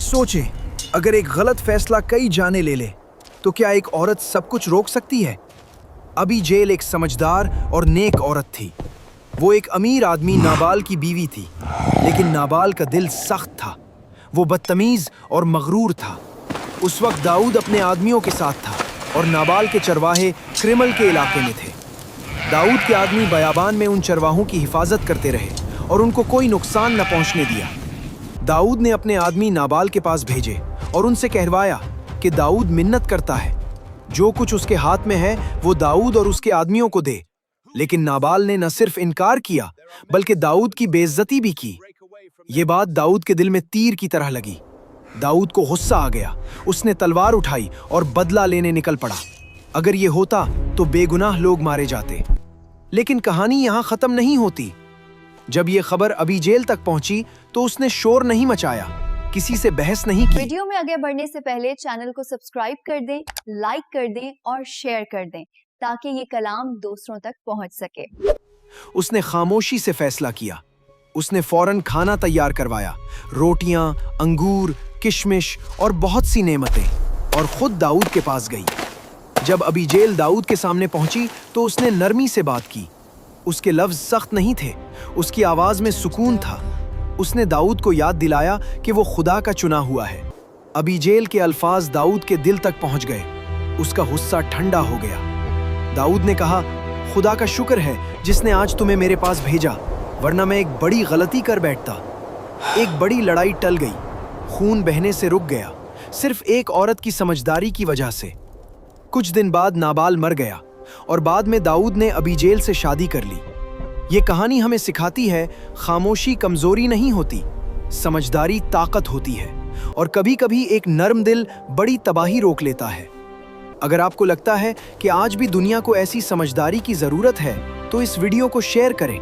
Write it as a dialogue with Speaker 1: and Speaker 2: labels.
Speaker 1: सोचें, अगर एक गलत फैसला कई जाने ले ले तो क्या एक औरत सब कुछ रोक सकती है? अबीजेल एक समझदार और नेक औरत थी। वो एक अमीर आदमी नाबाल की बीवी थी, लेकिन नाबाल का दिल सख्त था। वो बदतमीज और मगरूर था। उस वक्त दाऊद अपने आदमियों के साथ था और नाबाल के चरवाहे क्रिमल के इलाके में थे। दाऊद के आदमी बयाबान में उन चरवाहों की हिफाजत करते रहे और उनको कोई नुकसान न पहुंचने दिया। दाऊद ने अपने आदमी नाबाल के पास भेजे और उनसे कहवाया कि दाऊद मिन्नत करता है, जो कुछ उसके हाथ में है वो दाऊद और उसके आदमियों को दे। लेकिन नाबाल ने न सिर्फ इनकार किया बल्कि दाऊद की बेइज्जती भी की। ये बात दाऊद के दिल में तीर की तरह लगी। दाऊद को गुस्सा आ गया। उसने तलवार उठाई और बदला लेने निकल पड़ा। अगर ये होता तो बेगुनाह लोग मारे जाते। लेकिन कहानी यहाँ खत्म नहीं होती। जब ये खबर अबीजेल तक पहुंची तो उसने शोर नहीं मचाया, किसी से बहस नहीं की।
Speaker 2: वीडियो में आगे बढ़ने से पहले चैनल को सब्सक्राइब कर दें, लाइक कर दें और शेयर कर दें ताकि ये कलाम दूसरों तक पहुंच सके।
Speaker 1: उसने खामोशी से फैसला किया। उसने फौरन खाना तैयार करवाया, रोटियां, अंगूर, किशमिश और बहुत सी नेमतें, और खुद दाऊद के पास गई। जब अबीजेल दाऊद के सामने पहुंची तो उसने नरमी से बात की। उसके लफ्ज सख्त नहीं थे, उसकी आवाज में सुकून था। उसने दाऊद को याद दिलाया कि वो खुदा का चुना हुआ है। अबीजेल के अल्फाज दाऊद के दिल तक पहुंच गए। उसका गुस्सा ठंडा हो गया। दाऊद ने कहा, खुदा का शुक्र है जिसने आज तुम्हें मेरे पास भेजा, वरना मैं एक बड़ी गलती कर बैठता। एक बड़ी लड़ाई टल गई, खून बहने से रुक गया, सिर्फ एक औरत की समझदारी की वजह से। कुछ दिन बाद नाबाल मर गया और बाद में दाऊद ने अबीजेल से शादी कर ली। ये कहानी हमें सिखाती है, खामोशी कमजोरी नहीं होती, समझदारी ताकत होती है, और कभी कभी एक नर्म दिल बड़ी तबाही रोक लेता है। अगर आपको लगता है कि आज भी दुनिया को ऐसी समझदारी की जरूरत है तो इस वीडियो को शेयर करें